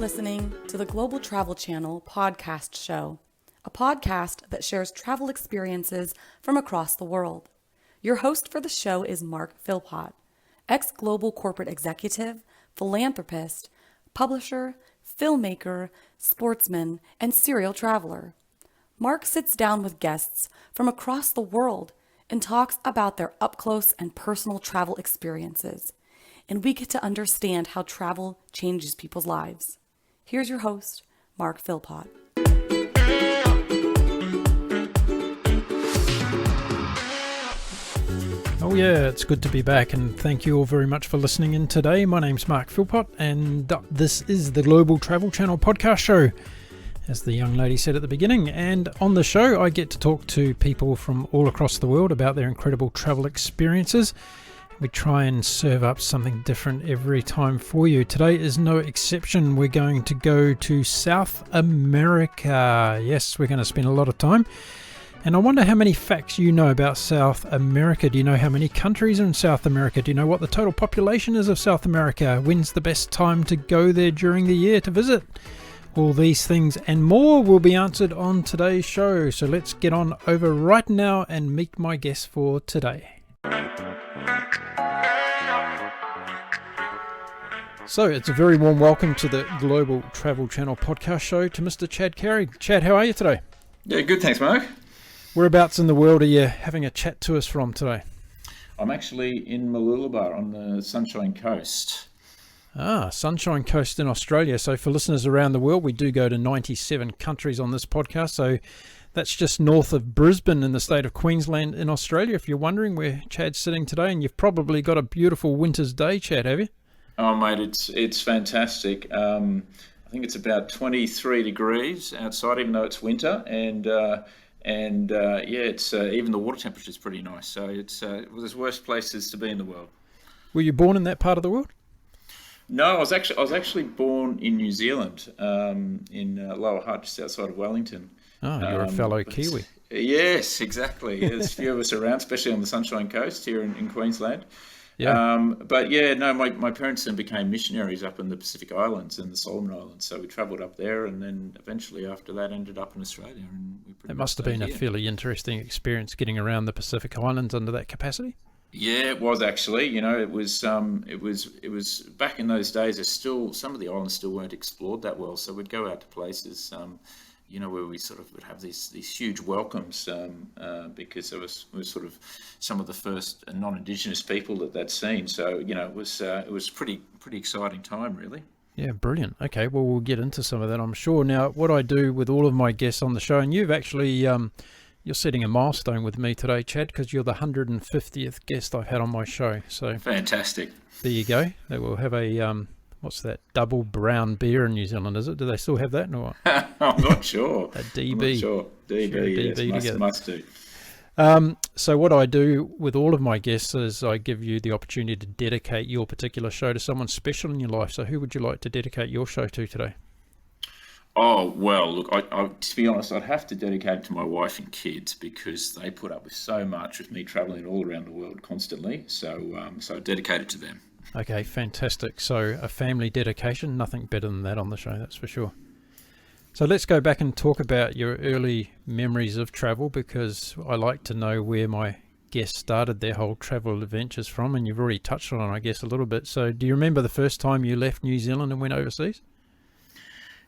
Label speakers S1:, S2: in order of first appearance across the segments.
S1: listening to the Global Travel Channel podcast show, a podcast that shares travel experiences from across the world. Your host for the show is Mark Philpott, ex-global corporate executive, philanthropist, publisher, filmmaker, sportsman, and serial traveler. Mark sits down with guests from across the world and talks about their up-close and personal travel experiences. And we get to understand how travel changes people's lives. Here's your host, Mark Philpott.
S2: Oh yeah, it's good to be back, and thank you all very much for listening in today. My name's Mark Philpott, and this is the Global Travel Channel podcast show, as the young lady said at the beginning. And on the show, I get to talk to people from all across the world about their incredible travel experiences. We try and serve up something different every time for you. Today is no exception. We're going to go to South America. Yes, we're going to spend a lot of time. And I wonder how many facts you know about South America. Do you know how many countries are in South America? Do you know what the total population is of South America? When's the best time to go there during the year to visit? All these things and more will be answered on today's show. So let's get on over right now and meet my guest for today. So it's a very warm welcome to the Global Travel Channel podcast show to Mr. Chad Carey. Chad, how are you today?
S3: Yeah, good, thanks, Mark.
S2: Whereabouts in the world are you having a chat to us from today?
S3: I'm actually in Mooloolaba on the Sunshine Coast.
S2: Sunshine Coast in Australia. So for listeners around the world, we do go to 97 countries on this podcast. So that's just north of Brisbane in the state of Queensland in Australia. If you're wondering where Chad's sitting today, and you've probably got a beautiful winter's day, Chad, have you?
S3: Oh, mate, it's fantastic. I think it's about 23 degrees outside, even though it's winter, and it's even the water temperature is pretty nice. So it's there's worse places to be in the world.
S2: Were you born in that part of the world?
S3: No, I was actually born in New Zealand, in Lower Hutt, just outside of Wellington.
S2: Oh, you're a fellow Kiwi.
S3: Yes, exactly. There's a few of us around, especially on the Sunshine Coast here in Queensland.
S2: Yeah.
S3: My parents then became missionaries up in the Pacific Islands and the Solomon Islands. So we travelled up there, and then eventually after that ended up in Australia. And
S2: it must have been a fairly interesting experience getting around the Pacific Islands under that capacity.
S3: Yeah, it was actually. You know, it was back in those days. There's still some of the islands still weren't explored that well. So we'd go out to places, where we sort of would have these huge welcomes because it was sort of some of the first non-Indigenous people that seen. So it was pretty exciting time, really.
S2: Yeah, brilliant. Okay, well, we'll get into some of that, I'm sure. Now, what I do with all of my guests on the show, and you've actually you're setting a milestone with me today, Chad, because you're the 150th guest I've had on my show. So
S3: fantastic.
S2: There you go. They will have a what's that? Double brown beer in New Zealand, is it? Do they still have that or what?
S3: I'm not sure.
S2: A DB.
S3: I'm not sure. DB, yes, must do.
S2: So what I do with all of my guests is I give you the opportunity to dedicate your particular show to someone special in your life. So who would you like to dedicate your show to today?
S3: Oh, well, look, I to be honest, I'd have to dedicate it to my wife and kids because they put up with so much with me travelling all around the world constantly. So I dedicate it to them.
S2: Okay, fantastic. So a family dedication, nothing better than that on the show, that's for sure. So let's go back and talk about your early memories of travel, because I like to know where my guests started their whole travel adventures from, and you've already touched on it, I guess, a little bit. So do you remember the first time you left New Zealand and went overseas?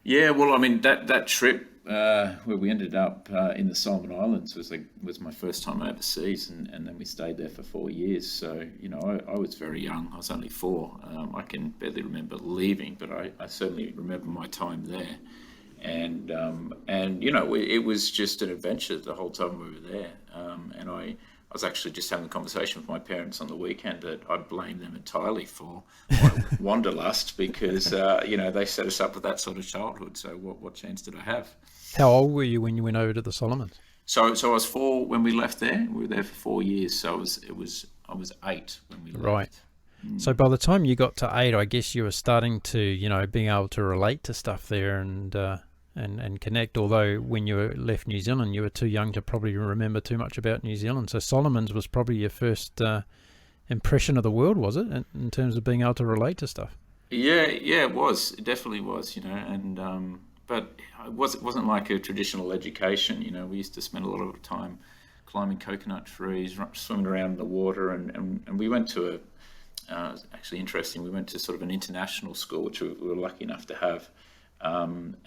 S3: Yeah, well, I mean, that trip where we ended up in the Solomon Islands was my first time overseas, and then we stayed there for 4 years. So, I was very young. I was only 4. I can barely remember leaving, but I certainly remember my time there. And it was just an adventure the whole time we were there. And I was actually just having a conversation with my parents on the weekend that I blame them entirely for my wanderlust because, they set us up with that sort of childhood. So what chance did I have?
S2: How old were you when you went over to the Solomons?
S3: So I was 4 when we left there. We were there for 4 years. So I was 8 when we left.
S2: Right. So by the time you got to 8, I guess you were starting to, being able to relate to stuff there and connect, although when you left New Zealand you were too young to probably remember too much about New Zealand. So Solomons was probably your first impression of the world, was it, in terms of being able to relate to stuff?
S3: Yeah, it was. It definitely was, and but it wasn't like a traditional education. We used to spend a lot of time climbing coconut trees, swimming around in the water, and we went to actually interesting. We went to sort of an international school, which we were lucky enough to have, and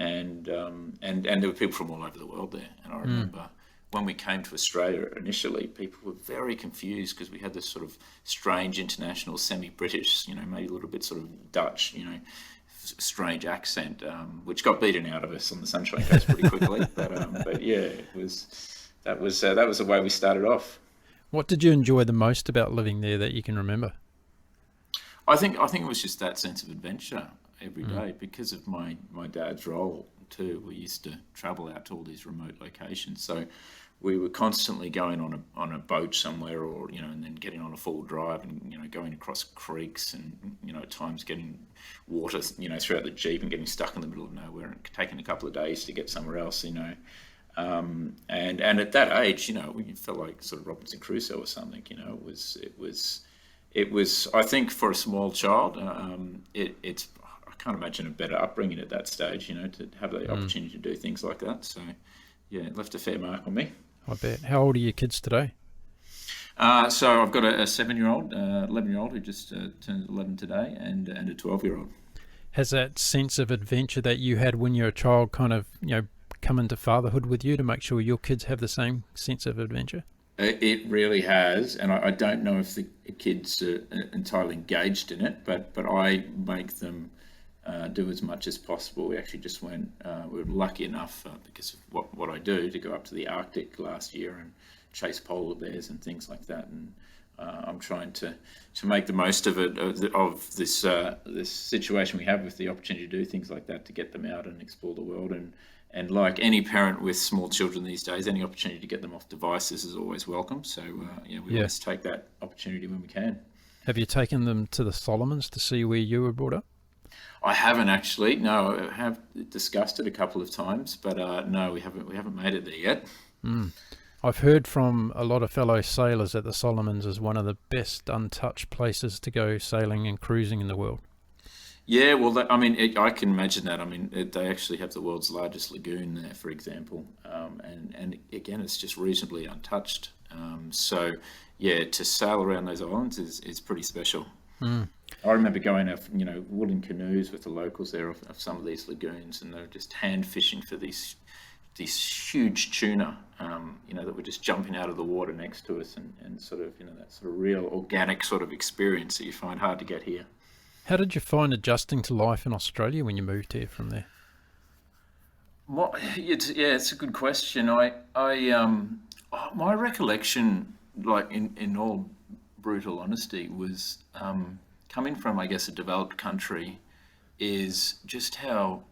S3: there were people from all over the world there. And I remember when we came to Australia initially, people were very confused because we had this sort of strange international semi-British, maybe a little bit sort of Dutch, strange accent, which got beaten out of us on the Sunshine Coast pretty quickly. But yeah, that was the way we started off.
S2: What did you enjoy the most about living there that you can remember?
S3: I think it was just that sense of adventure every day because of my dad's role too. We used to travel out to all these remote locations, so we were constantly going on a boat somewhere, or and then getting on a full drive and going across creeks and at times getting water throughout the Jeep and getting stuck in the middle of nowhere and taking a couple of days to get somewhere else. And at that age, we felt like sort of Robinson Crusoe or something. It was. I think for a small child, it's. I can't imagine a better upbringing at that stage. To have the opportunity to do things like that. So, yeah, it left a fair mark on me.
S2: I bet. How old are your kids today?
S3: So I've got a 7-year-old, 11-year-old who just turned 11 today, and a 12-year-old.
S2: Has that sense of adventure that you had when you were a child kind of come into fatherhood with you to make sure your kids have the same sense of adventure?
S3: It really has, and I don't know if the kids are entirely engaged in it, but I make them do as much as possible. We actually just went, we were lucky enough because of what I do to go up to the Arctic last year and chase polar bears and things like that, and I'm trying to make the most of it, of this situation we have with the opportunity to do things like that, to get them out and explore the world. And like any parent with small children these days, any opportunity to get them off devices is always welcome. So, we always take that opportunity when we can. Have
S2: you taken them to the Solomons to see where you were brought up?
S3: I haven't actually. No, I have discussed it a couple of times, but no, we haven't made it there yet.
S2: I've heard from a lot of fellow sailors that the Solomons is one of the best untouched places to go sailing and cruising in the world.
S3: Yeah, well, I can imagine that. They actually have the world's largest lagoon there, for example, and again, it's just reasonably untouched. So, yeah, to sail around those islands is pretty special. I remember going off, wooden canoes with the locals there of some of these lagoons, and they were just hand fishing for these huge tuna, that were just jumping out of the water next to us, and sort of, that sort of real organic sort of experience that you find hard to get here.
S2: How did you find adjusting to life in Australia when you moved here from there?
S3: It's a good question. My recollection, like in all brutal honesty, was coming from, I guess, a developed country, is just how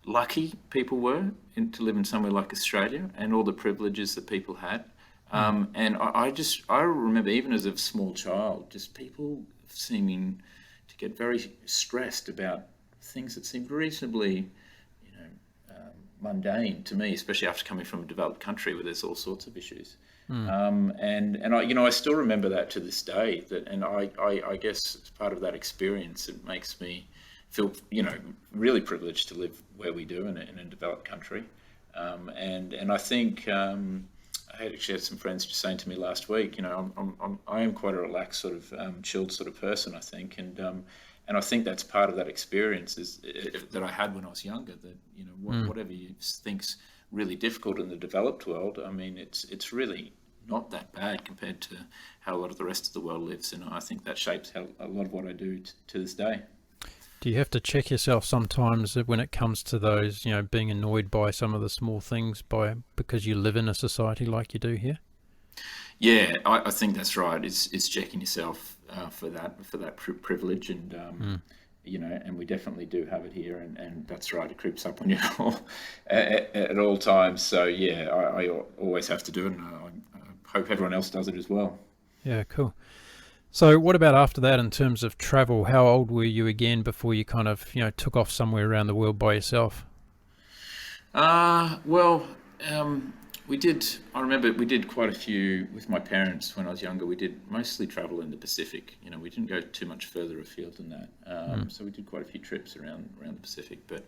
S3: lucky people were to live in somewhere like Australia, and all the privileges that people had. And I remember, even as a small child, just people seeming to get very stressed about things that seemed reasonably, mundane to me, especially after coming from a developed country where there's all sorts of issues. And I still remember that to this day. And I guess as part of that experience, it makes me feel, really privileged to live where we do in a developed country. And I think I actually had some friends just saying to me last week, I am quite a relaxed sort of chilled sort of person, I think, and I think that's part of that experience that I had when I was younger. That whatever you think's really difficult in the developed world, it's really not that bad compared to how a lot of the rest of the world lives, and I think that shapes how a lot of what I do to this day.
S2: Do you have to check yourself sometimes when it comes to those, being annoyed by some of the small things because you live in a society like you do here?
S3: Yeah, I think that's right. It's checking yourself for that privilege, and and we definitely do have it here, and that's right. It creeps up on you at all times. So yeah, I always have to do it, and I hope everyone else does it as well.
S2: Yeah, cool. So what about after that in terms of travel? How old were you again before you kind of, took off somewhere around the world by yourself?
S3: We did. I remember we did quite a few with my parents when I was younger. We did mostly travel in the Pacific. We didn't go too much further afield than that. So we did quite a few trips around the Pacific. But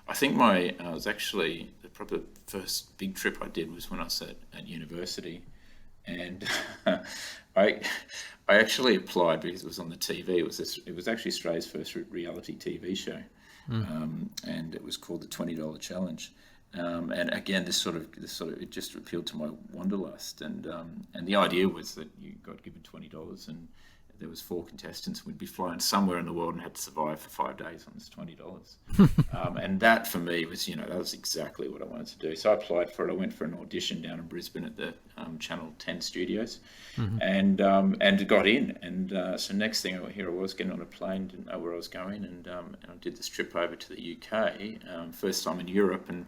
S3: I think I was actually probably the first big trip I did was when I was at university, and I actually applied because it was on the TV. It was actually Australia's first reality TV show, and it was called the $20 Challenge. And again, this sort of it just appealed to my wanderlust, and the idea was that you got given $20, and there was 4 contestants. We'd be flying somewhere in the world and had to survive for 5 days on this $20. And that for me was, that was exactly what I wanted to do. So I applied for it. I went for an audition down in Brisbane at the Channel 10 studios, and got in. And so next thing here I was getting on a plane, didn't know where I was going, and I did this trip over to the UK, first time in Europe, and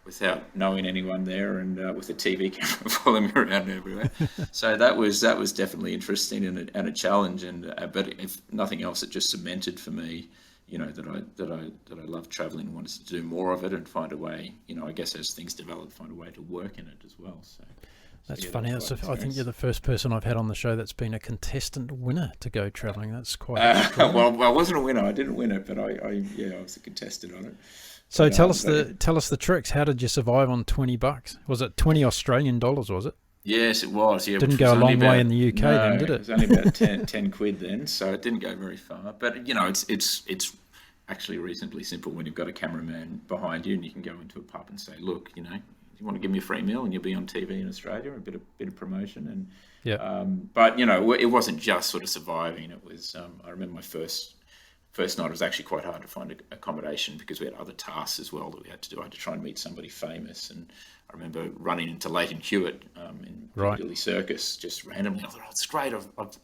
S3: without knowing anyone there, and with a TV camera following me around everywhere. So that was definitely interesting and a challenge. And but if nothing else, it just cemented for me, that I love traveling and wanted to do more of it and find a way. I guess as things develop, find a way to work in it as well. So
S2: that's funny. I think you're the first person I've had on the show that's been a contestant winner to go traveling. That's quite.
S3: Well, I wasn't a winner. I didn't win it, but I was a contestant on it.
S2: So tell us the tricks. How did you survive on $20? Was it 20 Australian dollars? Was it?
S3: Yes, it was. Yeah,
S2: didn't go a long way in the UK, then, did it?
S3: It was only about 10 quid then, so it didn't go very far. But it's actually reasonably simple when you've got a cameraman behind you, and you can go into a pub and say, look, you want to give me a free meal, and you'll be on TV in Australia, a bit of promotion, and But it wasn't just sort of surviving. It was. I remember my first night, it was actually quite hard to find accommodation because we had other tasks as well that we had to do. I had to try and meet somebody famous, and I remember running into Leighton Hewitt in Piccadilly Circus just randomly. I thought, it's great, I've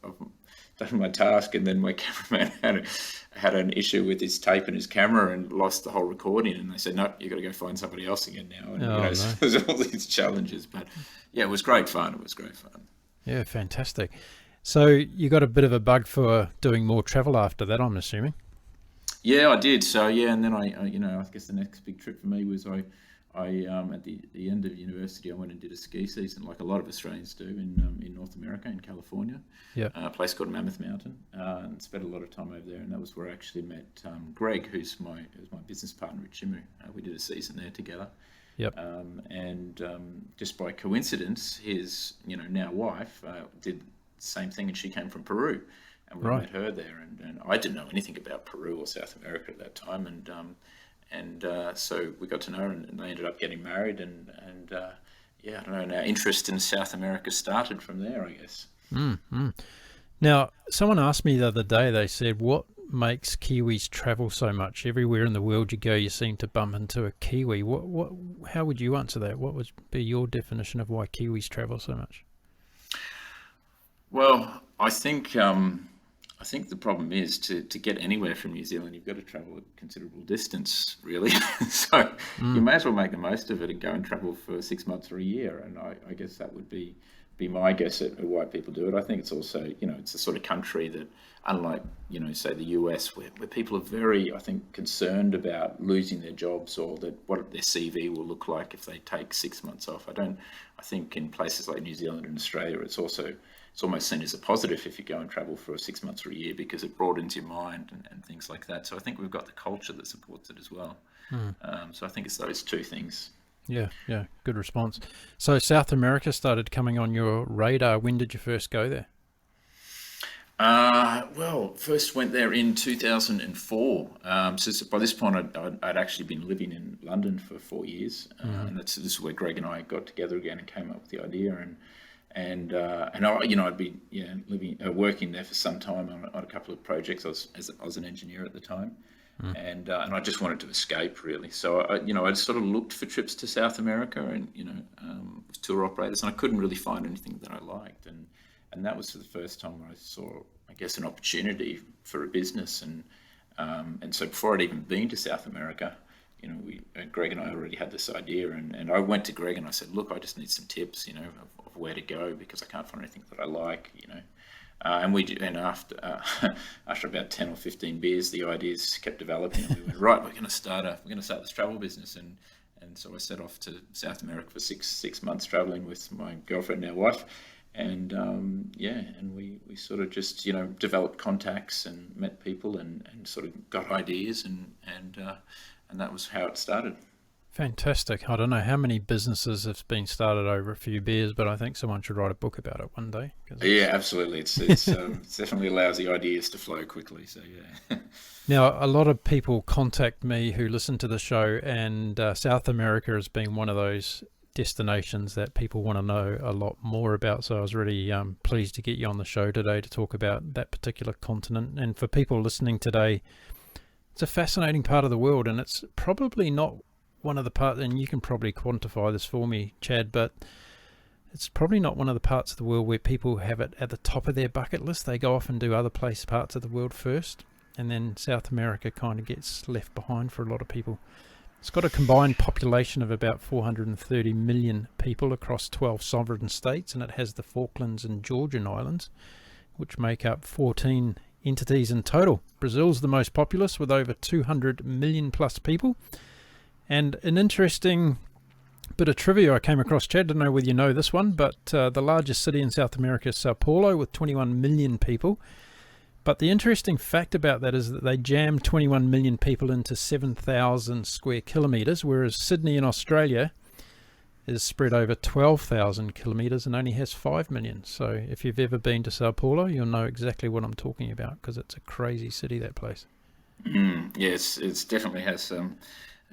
S3: done my task, and then my cameraman had an issue with his tape and his camera and lost the whole recording, and they said, no, you've got to go find somebody else again now. And so there's all these challenges, but yeah, it was great fun.
S2: Yeah, fantastic. So you got a bit of a bug for doing more travel after that, I'm assuming.
S3: Yeah, I did. So and then I guess the next big trip for me was I at the end of university, I went and did a ski season like a lot of Australians do in North America, in California. Yeah. A place called Mammoth Mountain, and spent a lot of time over there. And that was where I actually met Greg, who's my business partner at Chimu. We did a season there together. Yep. And just by coincidence, his now wife did the same thing, and she came from Peru, and we met her there. And I didn't know anything about Peru or South America at that time, and so we got to know her, and they ended up getting married, and I don't know. Now interest in South America started from there, I guess.
S2: Mm-hmm. Now, someone asked me the other day. They said, "What makes Kiwis travel so much? Everywhere in the world you go, you seem to bump into a Kiwi." How would you answer that? What would be your definition of why Kiwis travel so much?
S3: Well, I think the problem is to get anywhere from New Zealand, you've got to travel a considerable distance, really. So you may as well make the most of it and go and travel for 6 months or a year. And I guess that would be my guess at why people do it. I think it's also, it's a sort of country that, unlike, say the US, where people are very, I think, concerned about losing their jobs or what their CV will look like if they take 6 months off. I think in places like New Zealand and Australia, it's almost seen as a positive if you go and travel for 6 months or a year, because it broadens your mind and things like that. So I think we've got the culture that supports it as well. So I think it's those two things.
S2: Yeah, good response. So South America started coming on your radar. When did you first go there?
S3: Well, first went there in 2004. So by this point, I'd actually been living in London for 4 years, and this is where Greg and I got together again and came up with the idea. And I'd been working there for some time on a couple of projects. I was an engineer at the time, and I just wanted to escape, really. So I'd sort of looked for trips to South America, and with tour operators, and I couldn't really find anything that I liked, and that was for the first time where I saw, I guess, an opportunity for a business, and so before I'd even been to South America, Greg and I already had this idea, and I went to Greg and I said, look, I just need some tips, of where to go, because I can't find anything that I like, and we did, and after about 10 or 15 beers, the ideas kept developing, and we went, right, we're going to start this travel business, And so I set off to South America for six months, traveling with my girlfriend, now wife. And and we sort of just, developed contacts and met people and sort of got ideas and that was how it started.
S2: Fantastic. I don't know how many businesses have been started over a few beers, but I think someone should write a book about it one day.
S3: Yeah, absolutely. It's definitely allows the ideas to flow quickly. So yeah.
S2: Now, a lot of people contact me who listen to the show, and South America has been one of those destinations that people want to know a lot more about. So I was really pleased to get you on the show today to talk about that particular continent. And for people listening today, it's a fascinating part of the world, and it's probably not one of the parts, and you can probably quantify this for me, Chad, but it's probably not one of the parts of the world where people have it at the top of their bucket list. They go off and do other parts of the world first, and then South America kind of gets left behind for a lot of people. It's got a combined population of about 430 million people across 12 sovereign states, and it has the Falklands and Georgian Islands, which make up 14 entities in total. Brazil's the most populous with over 200 million plus people. And an interesting bit of trivia I came across, Chad, I don't know whether you know this one, but the largest city in South America is Sao Paulo with 21 million people. But the interesting fact about that is that they jammed 21 million people into 7,000 square kilometres, whereas Sydney in Australia is spread over 12,000 kilometres and only has 5 million. So if you've ever been to Sao Paulo, you'll know exactly what I'm talking about, because it's a crazy city, that place.
S3: Yes, it definitely has some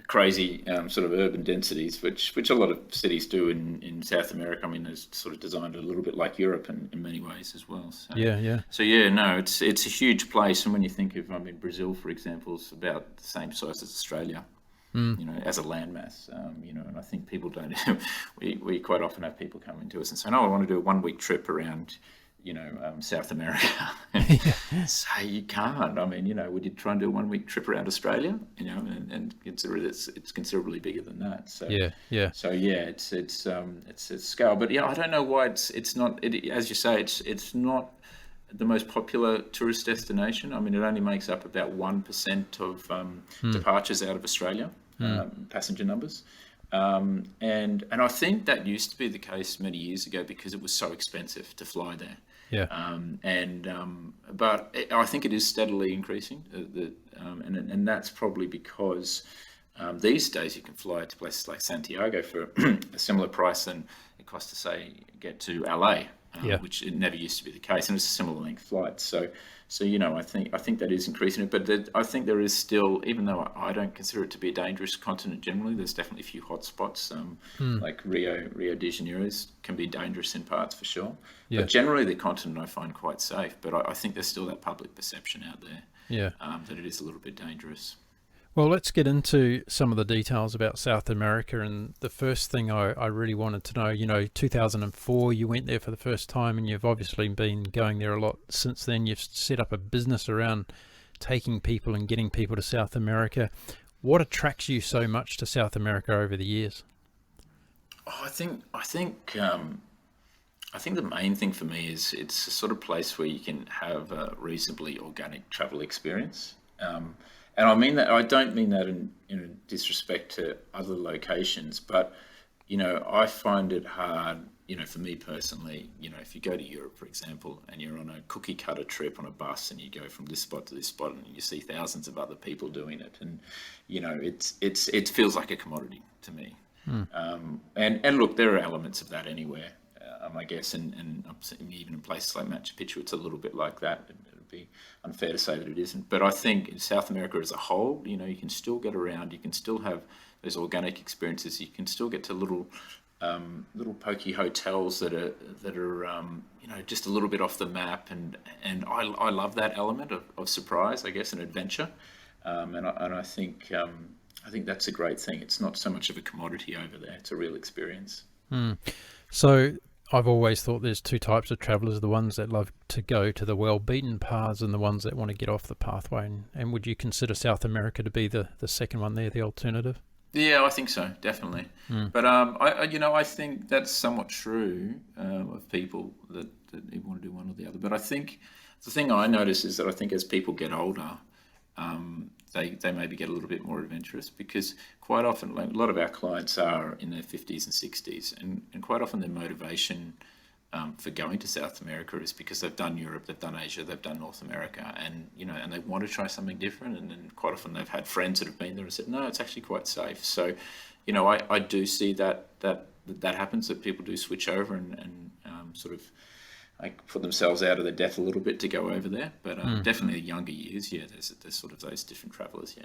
S3: crazy sort of urban densities, which a lot of cities do in South America. I mean, it's sort of designed a little bit like Europe in many ways as well. So,
S2: Yeah.
S3: So yeah, no, it's a huge place. And when you think of, Brazil, for example, is about the same size as Australia, as a landmass, and I think people don't, we quite often have people coming to us and saying, I want to do a 1 week trip around, South America. So you can't. Would you try and do a 1 week trip around Australia? And consider it's considerably bigger than that. So
S2: yeah.
S3: So yeah, it's a scale. But I don't know why it's not. As you say, it's not the most popular tourist destination. It only makes up about 1% of departures out of Australia, passenger numbers. And I think that used to be the case many years ago because it was so expensive to fly there.
S2: Yeah.
S3: But I think it is steadily increasing, and that's probably because these days you can fly to places like Santiago for a similar price than it costs to, say, get to LA, which it never used to be the case, and it's a similar length flight. So I think that is increasing it, but I think there is still, even though I don't consider it to be a dangerous continent generally, there's definitely a few hot spots, like Rio de Janeiro can be dangerous in parts for sure.
S2: Yeah.
S3: But generally the continent I find quite safe, but I think there's still that public perception out there that it is a little bit dangerous.
S2: Well, let's get into some of the details about South America. And the first thing I really wanted to know, 2004, you went there for the first time, and you've obviously been going there a lot since then. You've set up a business around taking people and getting people to South America. What attracts you so much to South America over the years?
S3: I think the main thing for me is it's a sort of place where you can have a reasonably organic travel experience. And I don't mean that in disrespect to other locations, but, I find it hard, for me personally, if you go to Europe, for example, and you're on a cookie cutter trip on a bus and you go from this spot to this spot and you see thousands of other people doing it. And, it feels like a commodity to me. And look, there are elements of that anywhere, I guess, and even in places like Machu Picchu, it's a little bit like that. It'd be unfair to say that it isn't. But I think in South America as a whole, you can still get around. You can still have those organic experiences. You can still get to little pokey hotels that are just a little bit off the map. And I love that element of surprise, I guess, and adventure. And I think that's a great thing. It's not so much of a commodity over there. It's a real experience.
S2: So I've always thought there's two types of travellers, the ones that love to go to the well-beaten paths and the ones that want to get off the pathway. And would you consider South America to be the second one there, the alternative?
S3: Yeah, I think so, definitely. But I think that's somewhat true of people that want to do one or the other. But I think the thing I notice is that I think as people get older, they maybe get a little bit more adventurous, because quite often, like, a lot of our clients are in their 50s and 60s, and quite often their motivation for going to South America is because they've done Europe, they've done Asia, they've done North America, and and they want to try something different. And then quite often they've had friends that have been there and said, no, it's actually quite safe. So, I do see that happens, that people do switch over and sort of like put themselves out of their depth a little bit to go over there. But definitely the younger years, there's sort of those different travellers,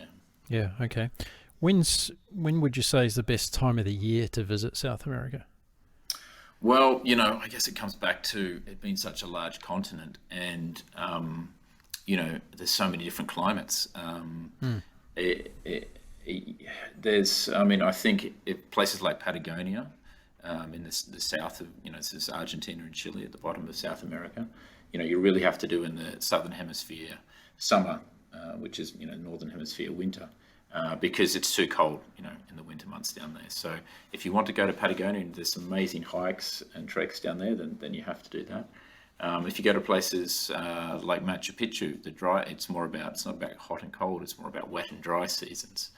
S2: Yeah, okay. When would you say is the best time of the year to visit South America?
S3: Well, I guess it comes back to it being such a large continent, and there's so many different climates. I think places like Patagonia, in the south of, this is Argentina and Chile at the bottom of South America. You really have to do in the southern hemisphere summer, which is northern hemisphere winter. Because it's too cold, in the winter months down there. So if you want to go to Patagonia, and there's some amazing hikes and treks down there, then you have to do that. If you go to places like Machu Picchu, it's not about hot and cold, it's more about wet and dry seasons.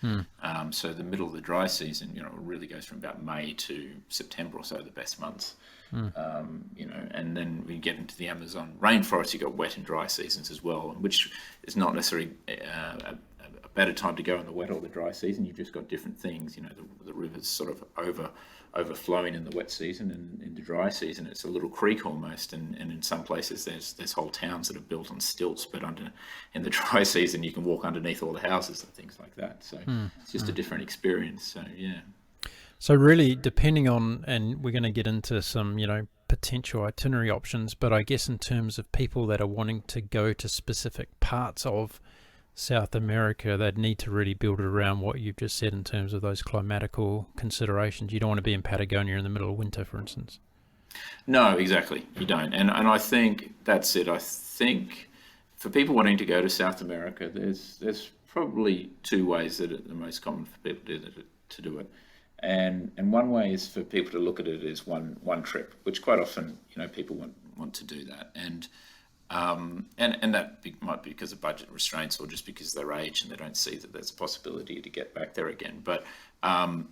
S3: So the middle of the dry season, it really goes from about May to September or so, the best months. And then when you get into the Amazon rainforest, you've got wet and dry seasons as well, which is not necessarily a better time to go in the wet or the dry season. You've just got different things. The river's sort of overflowing in the wet season, and in the dry season it's a little creek almost, and in some places there's whole towns that are built on stilts, but in the dry season you can walk underneath all the houses and things like that. So it's just a different experience. So
S2: So really, depending on, and we're going to get into some potential itinerary options, but I guess in terms of people that are wanting to go to specific parts of South America, they'd need to really build it around what you've just said in terms of those climatical considerations. You don't want to be in Patagonia in the middle of winter, for instance.
S3: No, exactly. You don't. And I think that's it. I think for people wanting to go to South America, there's probably two ways that are the most common for people to do it. And one way is for people to look at it as one trip, which quite often, people want to do that. And that might be because of budget restraints, or just because of their age and they don't see that there's a possibility to get back there again. But to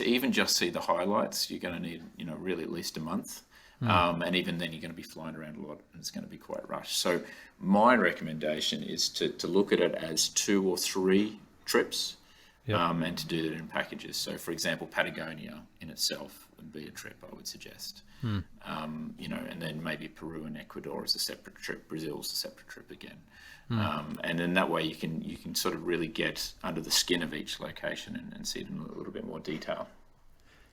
S3: even just see the highlights, you're going to need really at least a month, and even then you're going to be flying around a lot, and it's going to be quite rushed. So my recommendation is to look at it as 2 or 3 trips. And to do that in packages. So, for example, Patagonia in itself would be a trip I would suggest. And then maybe Peru and Ecuador is a separate trip. Brazil's a separate trip again. And in that way, you can sort of really get under the skin of each location and see it in a little bit more detail.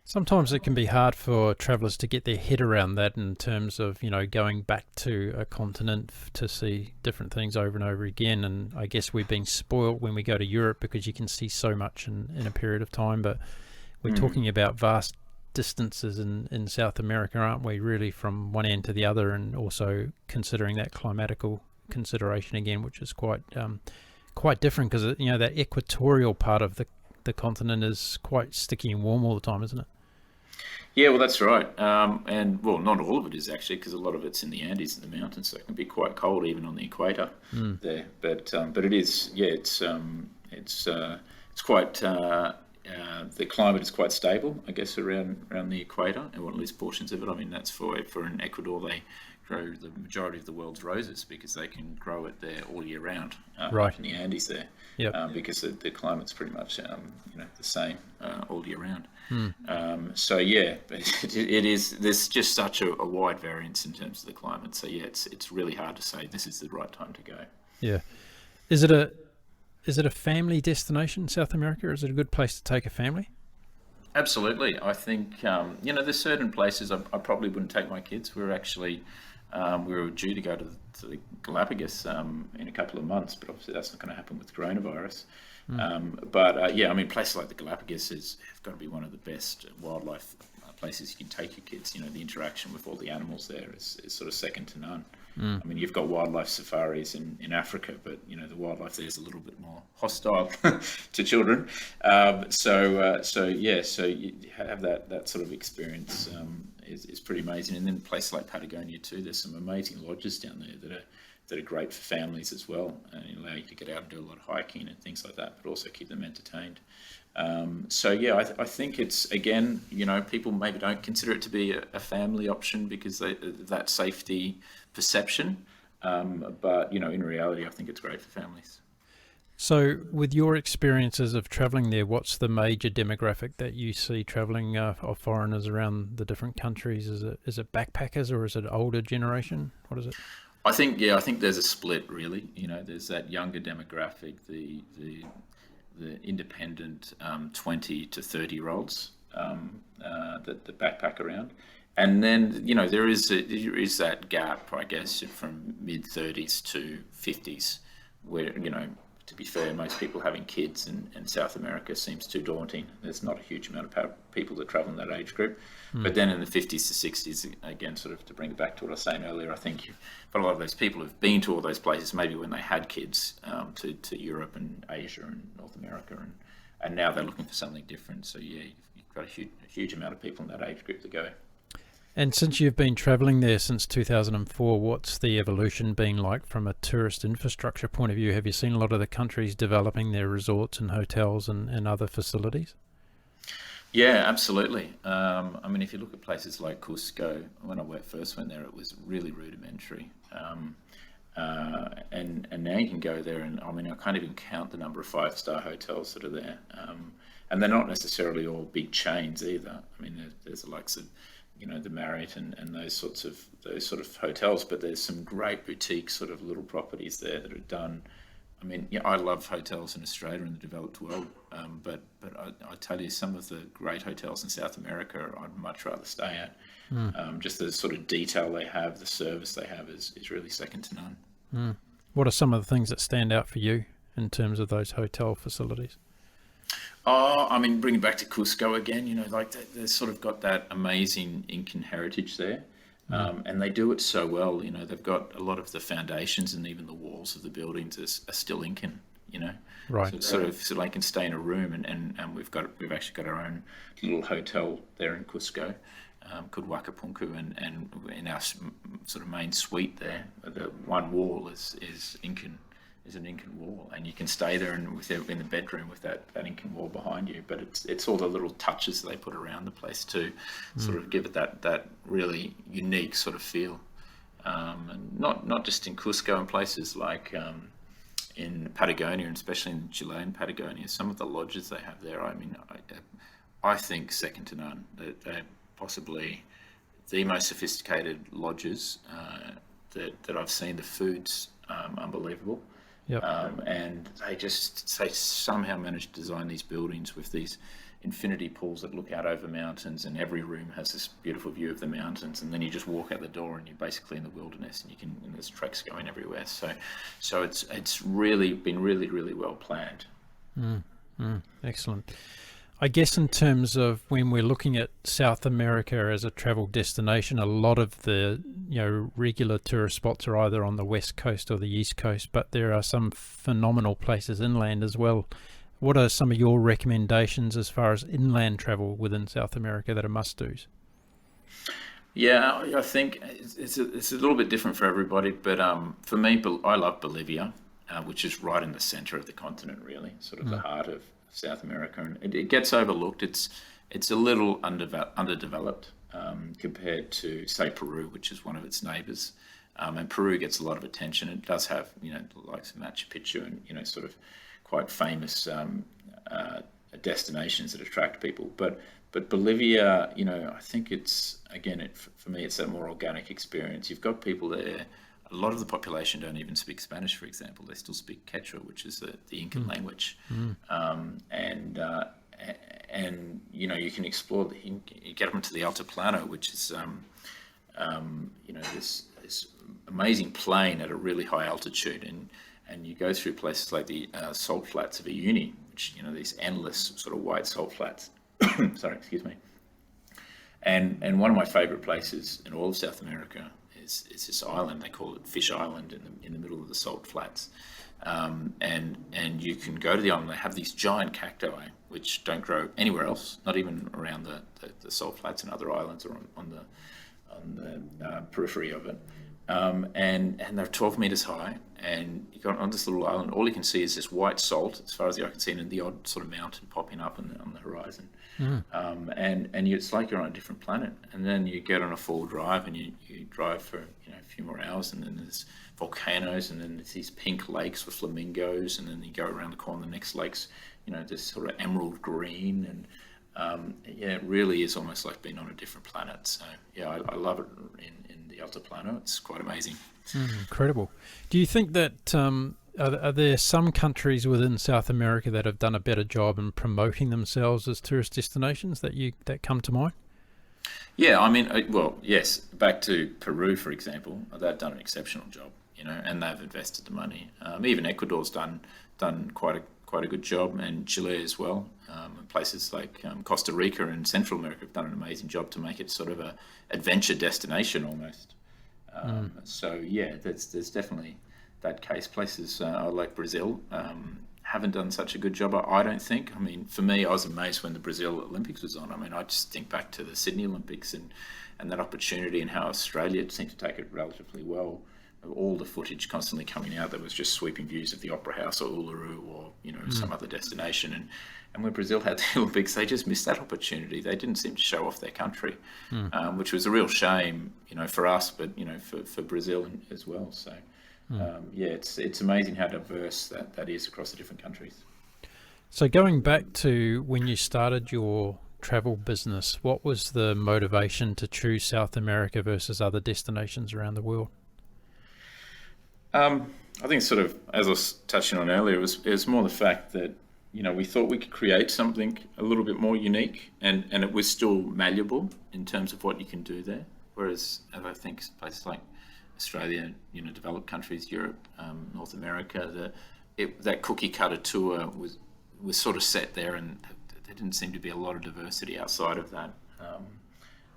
S2: Sometimes it can be hard for travellers to get their head around that in terms of, going back to a continent to see different things over and over again. And I guess we've been spoiled when we go to Europe because you can see so much in a period of time. But we're talking about vast distances in South America, aren't we, really, from one end to the other, and also considering that climatical consideration again, which is quite different because, that equatorial part of the continent is quite sticky and warm all the time, isn't it?
S3: Yeah, well, that's right. And well, not all of it is actually, because a lot of it's in the Andes and the mountains, so it can be quite cold even on the equator there. But it is, it's quite. The climate is quite stable, I guess, around the equator, or at least portions of it. I mean, that's for in Ecuador they grow the majority of the world's roses because they can grow it there all year round,
S2: right
S3: in the Andes there, because the climate's pretty much the same all year round. So yeah, but it is. There's just such a wide variance in terms of the climate. So yeah, it's really hard to say this is the right time to go.
S2: Yeah, is it a family destination, South America? Is it a good place to take a family?
S3: Absolutely. I think, there's certain places I probably wouldn't take my kids. We were due to go to the Galapagos in a couple of months, but obviously that's not going to happen with coronavirus. Places like the Galapagos have got to be one of the best wildlife places you can take your kids. The interaction with all the animals there is sort of second to none. I mean, you've got wildlife safaris in Africa, but the wildlife there is a little bit more hostile to children. So you have that sort of experience is pretty amazing. And then places like Patagonia too. There's some amazing lodges down there that are that are great for families as well, and allow you to get out and do a lot of hiking and things like that, but also keep them entertained. So yeah, I think it's, again, people maybe don't consider it to be a family option because that safety perception, but in reality, I think it's great for families.
S2: So with your experiences of travelling there, what's the major demographic that you see travelling of foreigners around the different countries? Is it backpackers or is it older generation? What is it?
S3: I think there's a split, really. There's that younger demographic, the independent 20 to 30-year-olds that backpack around. And then, there is that gap, I guess, from mid-30s to 50s where, to be fair, most people having kids in South America seems too daunting. There's not a huge amount of people that travel in that age group. But then in the 50s to 60s, again, sort of to bring it back to what I was saying earlier, I think but a lot of those people have been to all those places maybe when they had kids, to Europe and Asia and North America, and now they're looking for something different. So yeah, you've got a huge amount of people in that age group to go.
S2: And since you've been travelling there since 2004, what's the evolution been like from a tourist infrastructure point of view? Have you seen a lot of the countries developing their resorts and hotels and other facilities?
S3: Yeah, absolutely. If you look at places like Cusco, when I first went there, it was really rudimentary. And now you can go there, and I can't even count the number of 5-star hotels that are there. And they're not necessarily all big chains either. There's the likes of the Marriott and those sort of hotels, but there's some great boutique sort of little properties there that are done. I love hotels in Australia and the developed world, but I tell you, some of the great hotels in South America I'd much rather stay at. Just the sort of detail they have, the service they have is really second to none.
S2: What are some of the things that stand out for you in terms of those hotel facilities?
S3: Bringing back to Cusco again, they've sort of got that amazing Incan heritage there. And they do it so well. They've got a lot of the foundations and even the walls of the buildings are still Incan.
S2: Right.
S3: So they can stay in a room, and we've actually got our own little hotel there in Cusco, called Wakapunku, and in our sort of main suite there, the one wall is Incan. Is an Incan wall, and you can stay there in the bedroom with that Incan wall behind you. But it's all the little touches they put around the place to sort of give it that really unique sort of feel. And not just in Cusco and places like in Patagonia, and especially in Chilean Patagonia, some of the lodges they have there, I think second to none. They're possibly the most sophisticated lodges that I've seen. The food's unbelievable.
S2: Yep.
S3: And they somehow managed to design these buildings with these infinity pools that look out over mountains, and every room has this beautiful view of the mountains, and then you just walk out the door and you're basically in the wilderness, and there's treks going everywhere. So it's really been really, really well planned.
S2: Excellent. I guess in terms of when we're looking at South America as a travel destination, a lot of the regular tourist spots are either on the west coast or the east coast, but there are some phenomenal places inland as well. What are some of your recommendations as far as inland travel within South America that are must-dos?
S3: Yeah, I think it's a little bit different for everybody, but for me, I love Bolivia, which is right in the center of the continent, really, sort of the heart of South America, and it gets overlooked. It's a little underdeveloped compared to, say, Peru, which is one of its neighbors. And Peru gets a lot of attention. It does have, the likes of Machu Picchu and, sort of quite famous destinations that attract people. But Bolivia, I think it's, again, for me, it's a more organic experience. You've got people there. A lot of the population don't even speak Spanish, for example. They still speak Quechua, which is the Incan language. And you can explore. You get up into the Altiplano, which is this amazing plain at a really high altitude, and you go through places like the salt flats of Uyuni, which these endless sort of white salt flats. Sorry, excuse me. And one of my favorite places in all of South America is this island. They call it Fish Island in the middle of the salt flats, and you can go to the island. They have these giant cacti which don't grow anywhere else, not even around the salt flats and other islands or on the periphery of it. and they're 12 meters high, and you got on this little island. All you can see is this white salt, as far as the eye can see, and the odd sort of mountain popping up on the horizon. And it's like you're on a different planet. And then you get on a full drive, and you drive for a few more hours, and then there's volcanoes, and then there's these pink lakes with flamingos, and then you go around the corner, the next lake's this sort of emerald green, and it really is almost like being on a different planet. So I love it in the Altiplano. It's quite amazing.
S2: Incredible. Do you think that are there some countries within South America that have done a better job in promoting themselves as tourist destinations that come to mind?
S3: Yeah, I mean, well, yes. Back to Peru, for example, they've done an exceptional job, and they've invested the money. Even Ecuador's done quite a good job, and Chile as well. And places like Costa Rica and Central America have done an amazing job to make it sort of a adventure destination almost. So yeah, there's definitely that case. Places like Brazil haven't done such a good job, I don't think. I mean, for me, I was amazed when the Brazil Olympics was on. I mean, I just think back to the Sydney Olympics and that opportunity, and how Australia seemed to take it relatively well. All the footage constantly coming out that was just sweeping views of the Opera House or Uluru or some other destination, and when Brazil had the Olympics, they just missed that opportunity. They didn't seem to show off their country, which was a real shame, for us, but for Brazil as well. So it's amazing how diverse that is across the different countries.
S2: So going back to when you started your travel business, what was the motivation to choose South America versus other destinations around the world?
S3: I think sort of, as I was touching on earlier, it was more the fact that, we thought we could create something a little bit more unique, and it was still malleable in terms of what you can do there. Whereas, as I think places like Australia, developed countries, Europe, North America, that cookie cutter tour was sort of set there, and there didn't seem to be a lot of diversity outside of that.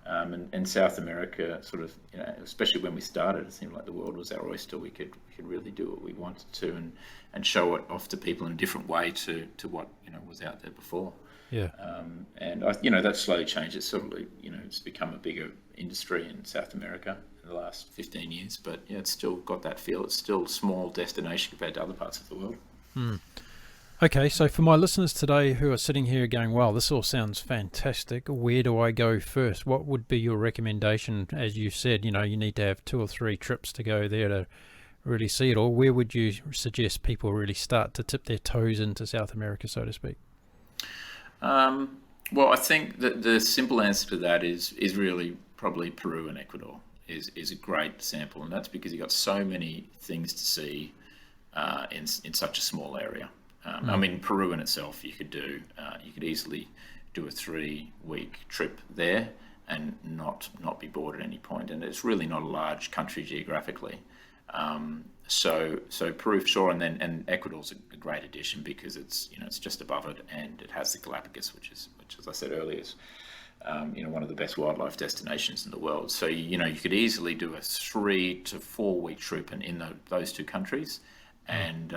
S3: And South America, sort of, especially when we started, it seemed like the world was our oyster. We could really do what we wanted to, and show it off to people in a different way to what was out there before.
S2: Yeah.
S3: And that slowly changed. It's sort of it's become a bigger industry in South America in the last 15 years. But it's still got that feel. It's still a small destination compared to other parts of the world.
S2: Okay, so for my listeners today who are sitting here going, wow, this all sounds fantastic, where do I go first? What would be your recommendation? As you said, you need to have 2 or 3 trips to go there to really see it all. Where would you suggest people really start to tip their toes into South America, so to speak?
S3: Well, I think that the simple answer to that is really probably Peru and Ecuador is a great sample, and that's because you've got so many things to see in such a small area. I mean, Peru in itself, you could easily do a 3-week trip there and not be bored at any point. And it's really not a large country geographically. So Peru for sure, and Ecuador's a great addition because it's just above it, and it has the Galapagos, which as I said earlier is one of the best wildlife destinations in the world. So you could easily do a 3 to 4 week trip in those 2 countries. And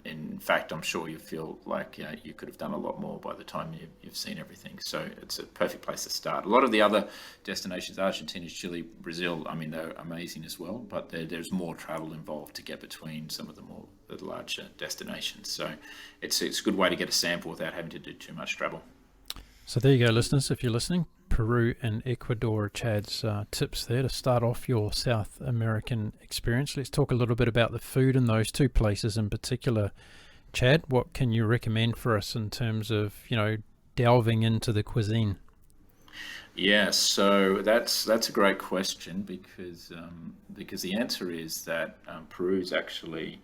S3: in fact, I'm sure you feel like you could have done a lot more by the time you've seen everything. So it's a perfect place to start. A lot of the other destinations, Argentina, Chile, Brazil, I mean, they're amazing as well, but there's more travel involved to get between some of the larger destinations. So it's a good way to get a sample without having to do too much travel.
S2: So there you go, listeners, if you're listening. Peru and Ecuador, Chad's tips there to start off your South American experience. Let's talk a little bit about the food in those 2 places in particular. Chad, what can you recommend for us in terms of, delving into the cuisine?
S3: Yeah, so that's a great question because the answer is that Peru's actually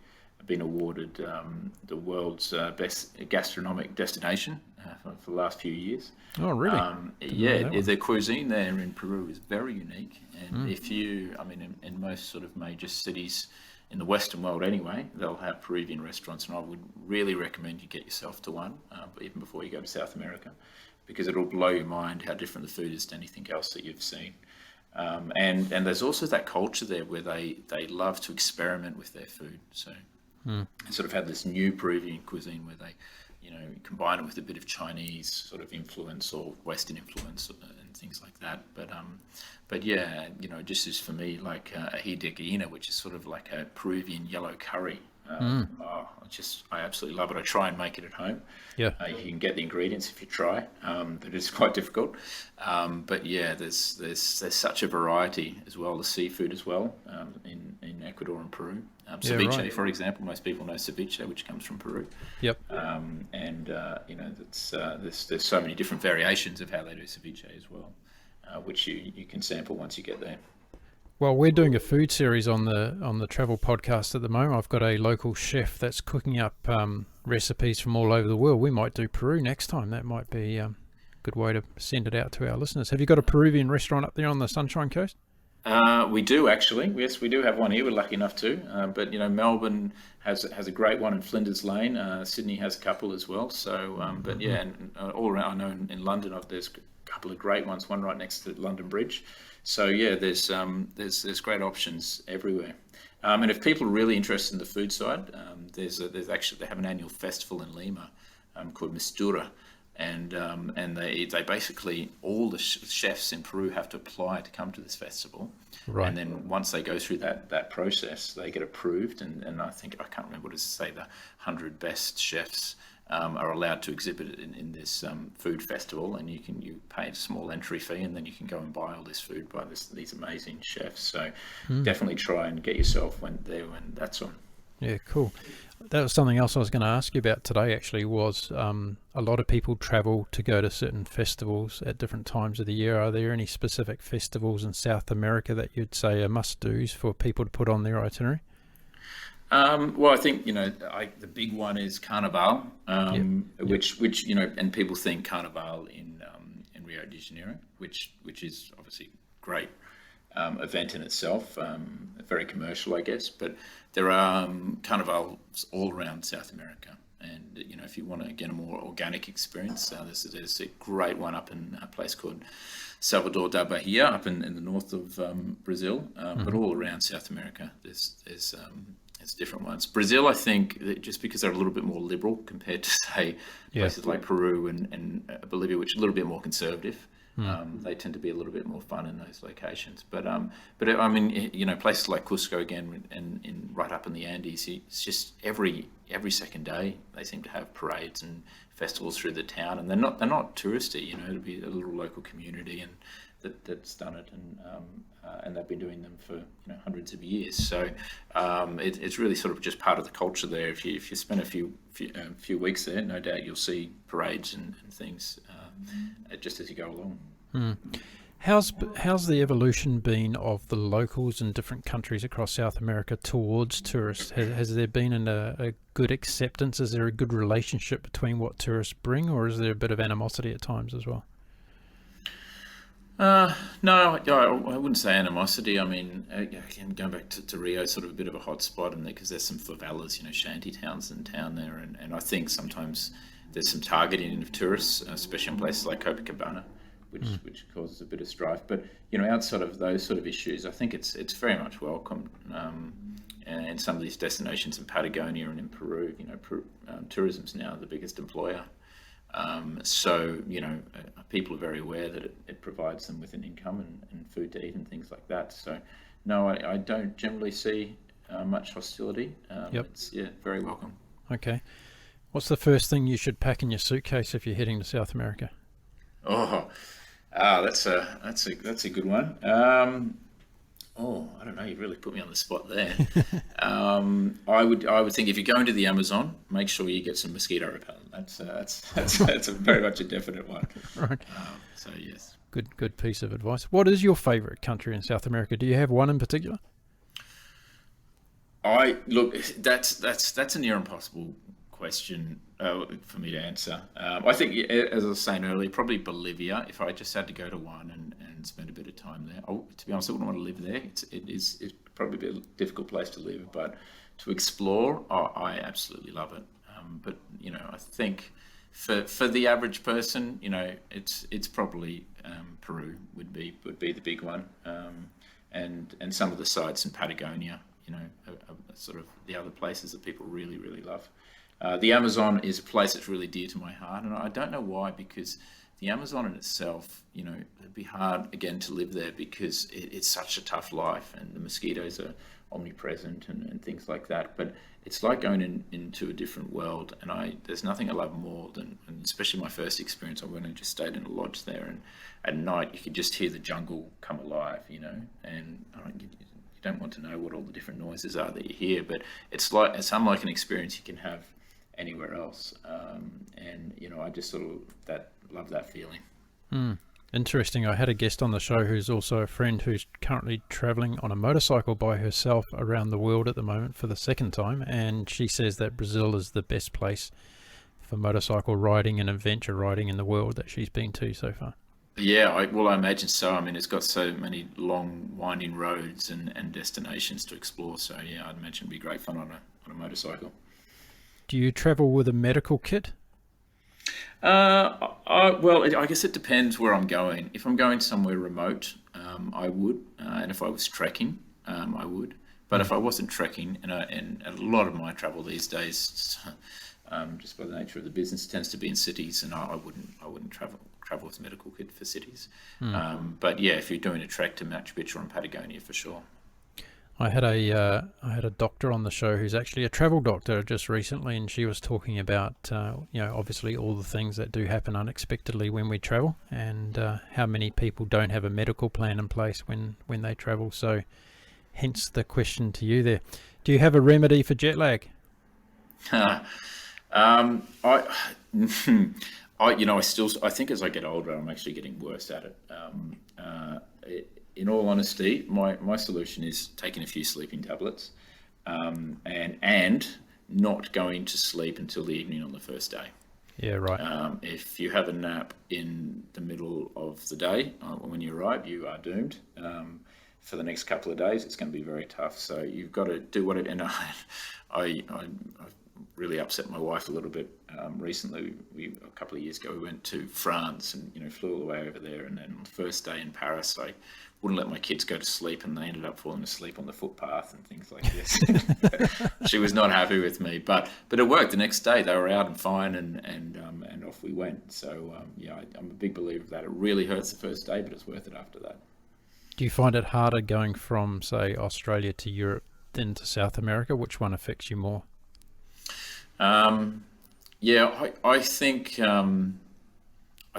S3: been awarded the world's best gastronomic destination for the last few years.
S2: Oh, really?
S3: The cuisine there in Peru is very unique. And in most sort of major cities in the Western world anyway, they'll have Peruvian restaurants, and I would really recommend you get yourself to one, even before you go to South America, because it'll blow your mind how different the food is to anything else that you've seen. And there's also that culture there where they love to experiment with their food. So they sort of have this new Peruvian cuisine where they combine it with a bit of Chinese sort of influence or Western influence and things like that. But yeah, just as for me, like ají de gallina, which is sort of like a Peruvian yellow curry. I absolutely love it. I try and make it at home.
S2: Yeah.
S3: You can get the ingredients if you try, but it's quite difficult. But yeah, there's such a variety as well, the seafood as well, in Ecuador and Peru. Ceviche, right. For example, most people know ceviche, which comes from Peru.
S2: Yep.
S3: There's so many different variations of how they do ceviche as well, which you can sample once you get there.
S2: Well, we're doing a food series on the travel podcast at the moment. I've got a local chef that's cooking up recipes from all over the world. We might do Peru next time. That might be a good way to send it out to our listeners. Have you got a Peruvian restaurant up there on the Sunshine Coast?
S3: We do, actually. Yes, we do have one here. We're lucky enough to. But Melbourne has a great one in Flinders Lane. Sydney has a couple as well. So, but yeah, and all around. I know in London, there's a couple of great ones. One right next to London Bridge. So yeah, there's great options everywhere. And if people are really interested in the food side, they have an annual festival in Lima called Mistura. And they basically, all the chefs in Peru have to apply to come to this festival. Right. And then once they go through that process, they get approved. And I can't remember what it is to say, the 100 best chefs are allowed to exhibit in this food festival. And you pay a small entry fee, and then you can go and buy all this food by these amazing chefs. So definitely try and get yourself when that's on.
S2: Yeah, cool. That was something else I was going to ask you about today, actually, was a lot of people travel to go to certain festivals at different times of the year. Are there any specific festivals in South America that you'd say are must-dos for people to put on their itinerary?
S3: Well, I think, the big one is Carnival, which and people think Carnival in Rio de Janeiro, which is obviously great. Event in itself, very commercial, I guess, but there are carnivals all around South America, and if you want to get a more organic experience, there's a great one up in a place called Salvador da Bahia, up in the north of Brazil, but all around South America there's different ones. Brazil, I think, just because they're a little bit more liberal compared to, say, places like Peru and Bolivia, which are a little bit more conservative. They tend to be a little bit more fun in those locations, but I mean, places like Cusco again, and right up in the Andes, it's just every second day they seem to have parades and festivals through the town, and they're not touristy. It'll be a little local community and that's done it, and they've been doing them for hundreds of years. So it's really sort of just part of the culture there. If you spend a few weeks there, no doubt you'll see parades and things just as you go along.
S2: How's the evolution been of the locals in different countries across South America towards tourists? Has there been a good acceptance? Is there a good relationship between what tourists bring, or is there a bit of animosity at times as well?
S3: No, I wouldn't say animosity. I mean, again, going back to Rio, sort of a bit of a hot spot, and because there's some favelas, shanty towns in town there, and I think sometimes there's some targeting of tourists, especially in places like Copacabana, which causes a bit of strife. But outside of those sort of issues, I think it's very much welcome. And some of these destinations in Patagonia and in Peru, tourism's now the biggest employer. So people are very aware that it provides them with an income and food to eat and things like that. So no, I don't generally see much hostility. It's very welcome.
S2: Okay. What's the first thing you should pack in your suitcase if you're heading to South America?
S3: That's a good one. I don't know. You've really put me on the spot there. I would think if you're going to the Amazon, make sure you get some mosquito repellent. That's a very much a definite one.
S2: Right.
S3: So yes.
S2: Good piece of advice. What is your favourite country in South America? Do you have one in particular?
S3: That's a near impossible question for me to answer. I think, as I was saying earlier, probably Bolivia. If I just had to go to one and spend a bit of time there, to be honest, I wouldn't want to live there. It's probably a difficult place to live, but to explore, I absolutely love it. But I think for the average person, it's probably Peru would be the big one, and some of the sites in Patagonia, are sort of the other places that people really, really love. The Amazon is a place that's really dear to my heart, and I don't know why, because the Amazon in itself, it'd be hard again to live there because it's such a tough life, and the mosquitoes are omnipresent and things like that. But it's like going into a different world, and there's nothing I love more than, and especially my first experience, I went and just stayed in a lodge there, and at night you could just hear the jungle come alive, and you don't want to know what all the different noises are that you hear, but it's unlike an experience you can have anywhere else, and I just sort of love that feeling.
S2: Interesting. I had a guest on the show who's also a friend who's currently traveling on a motorcycle by herself around the world at the moment for the second time, and she says that Brazil is the best place for motorcycle riding and adventure riding in the world that she's been to so far.
S3: Yeah, I imagine so. I mean, it's got so many long, winding roads and destinations to explore. So yeah, I'd imagine it'd be great fun on a motorcycle. Do
S2: you travel with a medical kit?
S3: Well, I guess it depends where I'm going. If I'm going somewhere remote, I would, and if I was trekking, I would. But if I wasn't trekking, and a lot of my travel these days, just by the nature of the business, tends to be in cities, and I wouldn't travel with a medical kit for cities. But yeah, if you're doing a trek to Machu Picchu or in Patagonia, for sure.
S2: I had a doctor on the show who's actually a travel doctor just recently, and she was talking about obviously all the things that do happen unexpectedly when we travel, and how many people don't have a medical plan in place when they travel. So hence the question to you there. Do you have a remedy for jet lag?
S3: I think as I get older, I'm actually getting worse at it. In all honesty, my solution is taking a few sleeping tablets, and not going to sleep until the evening on the first day.
S2: Yeah, right.
S3: If you have a nap in the middle of the day, when you arrive, you are doomed. For the next couple of days, it's going to be very tough. So you've got to do what it. And I really upset my wife a little bit recently. A couple of years ago, we went to France and flew all the way over there. And then on the first day in Paris, I wouldn't let my kids go to sleep, and they ended up falling asleep on the footpath and things like this. She was not happy with me, but it worked. The next day, they were out and fine, and off we went. So I'm a big believer of that. It really hurts the first day, but it's worth it after that.
S2: Do you find it harder going from, say, Australia to Europe than to South America? Which one affects you more?
S3: I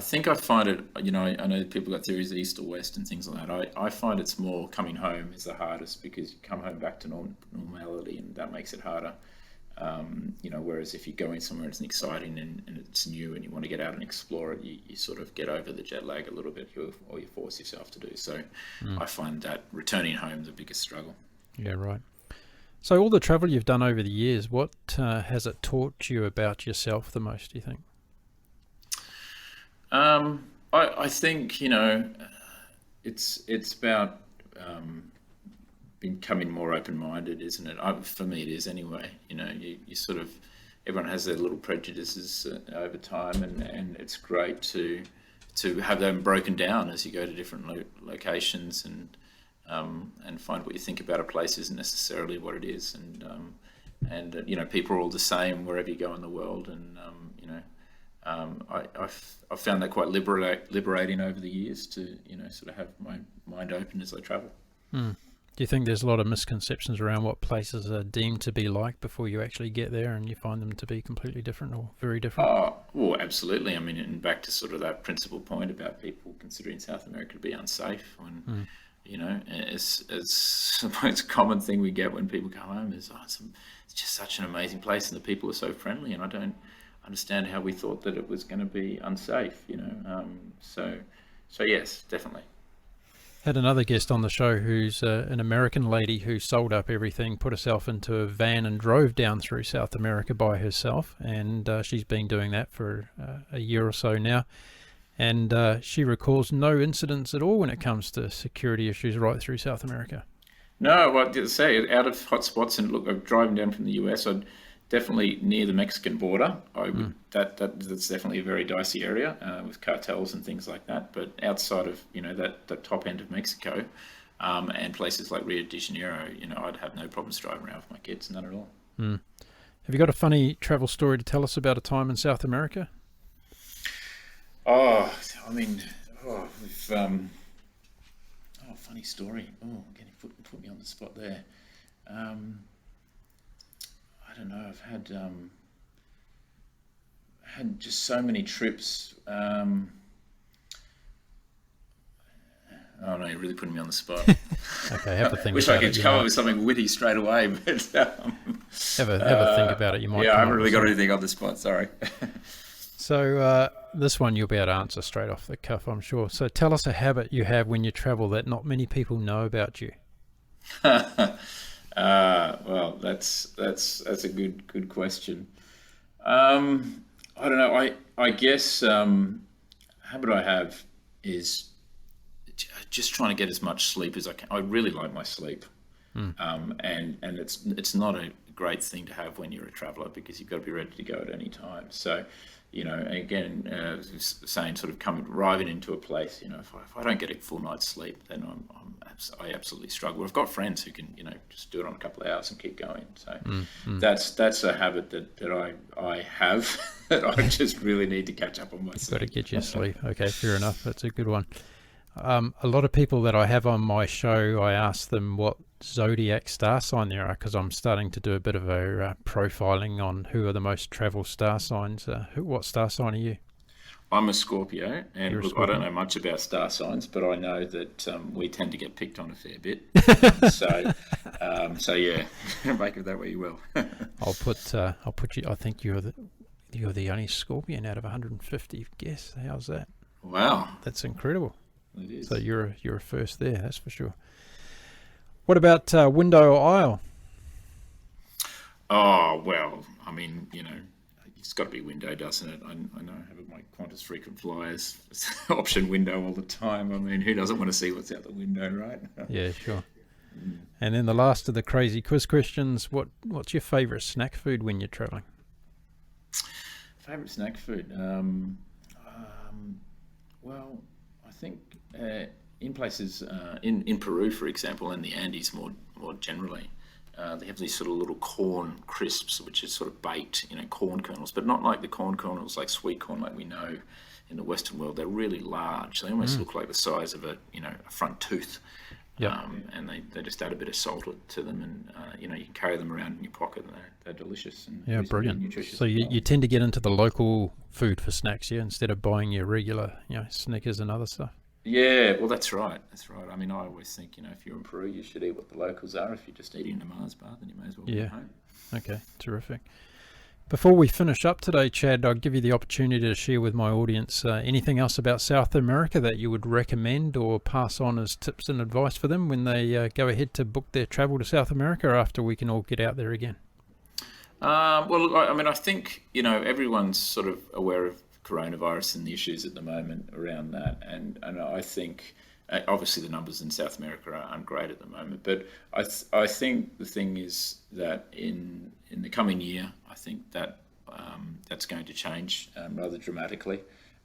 S3: think I find it, I know people got theories of east or west and things like that. I find it's more coming home is the hardest, because you come home back to normality, and that makes it harder. Whereas if you're going somewhere it's exciting and it's new and you want to get out and explore it, you sort of get over the jet lag a little bit, or you force yourself to do so. I find that returning home the biggest struggle.
S2: Yeah, right. So all the travel you've done over the years, what has it taught you about yourself the most, do you think?
S3: I think, it's about becoming more open-minded, isn't it? For me, it is anyway. You sort of, everyone has their little prejudices over time, and it's great to have them broken down as you go to different locations, and find what you think about a place isn't necessarily what it is, and people are all the same wherever you go in the world, and I've found that quite liberating over the years to sort of have my mind open as I travel.
S2: Do you think there's a lot of misconceptions around what places are deemed to be like before you actually get there, and you find them to be completely different or very different?
S3: Well, absolutely. I mean, and back to sort of that principal point about people considering South America to be unsafe, when it's the most common thing we get when people come home is, it's just such an amazing place, and the people are so friendly, and I don't understand how we thought that it was going to be unsafe, so yes, definitely.
S2: Had another guest on the show who's an American lady who sold up everything, put herself into a van and drove down through South America by herself, and she's been doing that for a year or so now, and she recalls no incidents at all when it comes to security issues right through South America. No,
S3: well, I say, out of hot spots, and look, I'm driving down from the US, I'd definitely near the Mexican border. I would that's definitely a very dicey area with cartels and things like that. But outside of that top end of Mexico, and places like Rio de Janeiro, I'd have no problems driving around with my kids, none at all.
S2: Have you got a funny travel story to tell us about a time in South America?
S3: Oh, I mean, we've, funny story. Oh, again, put me on the spot there. I don't know. I've had just so many trips. Oh no, you're really putting me on the spot.
S2: Okay, have a think.
S3: Wish I could come up with something witty straight away, but
S2: have a think about it. You might.
S3: Yeah, I haven't really got anything on the spot. Sorry.
S2: So this one you'll be able to answer straight off the cuff, I'm sure. So tell us a habit you have when you travel that not many people know about you.
S3: Well, that's a good question. I don't know. I guess habit I have is just trying to get as much sleep as I can. I really like my sleep, and it's not a great thing to have when you're a traveller, because you've got to be ready to go at any time. So, again, saying sort of arriving into a place, if I don't get a full night's sleep, then I absolutely struggle. I've got friends who can, just do it on a couple of hours and keep going. So that's a habit that I have that I just really need to catch up on my sleep.
S2: Got to get your sleep. Okay, fair enough. That's a good one. A lot of people that I have on my show, I ask them what zodiac star sign they are, because I'm starting to do a bit of a profiling on who are the most travel star signs. What star sign are you?
S3: I'm a Scorpio, and look, I don't know much about star signs, but I know that we tend to get picked on a fair bit. So yeah, make of that what you will.
S2: I'll put you. I think you're the only Scorpion out of 150 guests. How's that?
S3: Wow,
S2: that's incredible.
S3: It is.
S2: So you're a first there, that's for sure. What about window or aisle?
S3: Oh, well, I mean, it's got to be window, doesn't it? I know I have my Qantas frequent flyers option window all the time. I mean, who doesn't want to see what's out the window, right?
S2: Yeah, sure. And then the last of the crazy quiz questions, what's your favourite snack food when you're travelling?
S3: Favourite snack food? Well, I think in places in Peru, for example, and the Andes more generally, they have these sort of little corn crisps, which is sort of baked, corn kernels, but not like the corn kernels like sweet corn like we know in the Western world. They're really large. They almost look like the size of a front tooth. Yep. And they just add a bit of salt to them, and you can carry them around in your pocket, and they're delicious. And
S2: yeah, brilliant. So you tend to get into the local food for snacks, yeah, instead of buying your regular, Snickers and other stuff.
S3: Yeah, well, that's right. I mean, I always think, if you're in Peru, you should eat what the locals are. If you're just eating a Mars bar, then you may as well be at home.
S2: Okay, terrific. Before we finish up today, Chad, I'll give you the opportunity to share with my audience anything else about South America that you would recommend or pass on as tips and advice for them when they go ahead to book their travel to South America after we can all get out there again.
S3: Well, I mean, I think, everyone's sort of aware of coronavirus and the issues at the moment around that. And I think, obviously the numbers in South America aren't great at the moment, but I think the thing is that in the coming year, I think that that's going to change rather dramatically.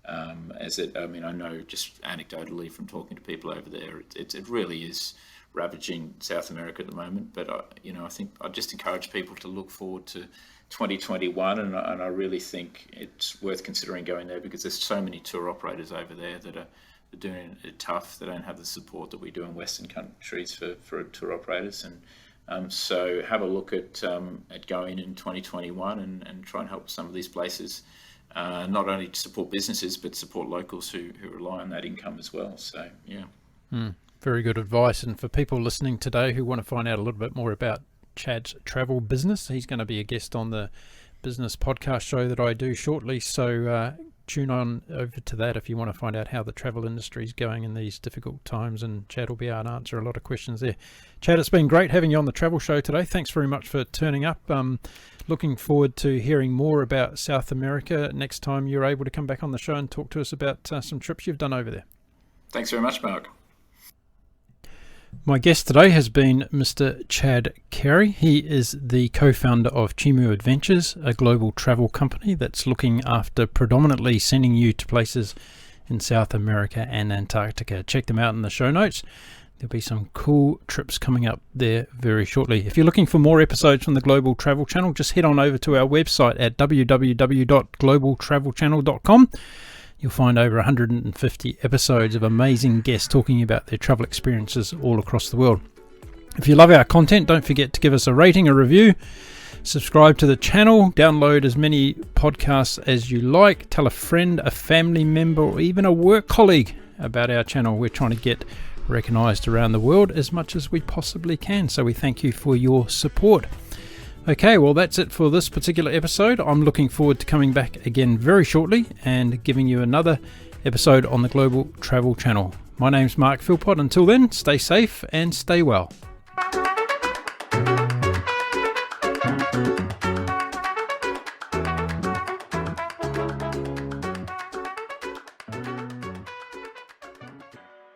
S3: I know just anecdotally from talking to people over there, it really is ravaging South America at the moment. But I think I just encourage people to look forward to 2021, and I really think it's worth considering going there, because there's so many tour operators over there that are doing it tough. They don't have the support that we do in Western countries for tour operators, and so have a look at going in 2021 and try and help some of these places, not only to support businesses but support locals who rely on that income as well. So yeah.
S2: Very good advice. And for people listening today who want to find out a little bit more about Chad's travel business, he's going to be a guest on the business podcast show that I do shortly, so tune on over to that if you want to find out how the travel industry is going in these difficult times, and Chad will be able to answer a lot of questions there. Chad, it's been great having you on the travel show today. Thanks very much for turning up. Looking forward to hearing more about South America next time you're able to come back on the show and talk to us about some trips you've done over there.
S3: Thanks very much, Mark.
S2: My guest today has been Mr. Chad Carey. He is the co-founder of Chimu Adventures, a global travel company that's looking after predominantly sending you to places in South America and Antarctica. Check them out in the show notes. There'll be some cool trips coming up there very shortly. If you're looking for more episodes from the Global Travel Channel, just head on over to our website at www.globaltravelchannel.com. You'll find over 150 episodes of amazing guests talking about their travel experiences all across the world. If you love our content, don't forget to give us a rating, a review, subscribe to the channel, download as many podcasts as you like, tell a friend, a family member, or even a work colleague about our channel. We're trying to get recognised around the world as much as we possibly can, so we thank you for your support. Okay, well that's it for this particular episode. I'm looking forward to coming back again very shortly and giving you another episode on the Global Travel Channel. My name's Mark Philpott. Until then, stay safe and stay well.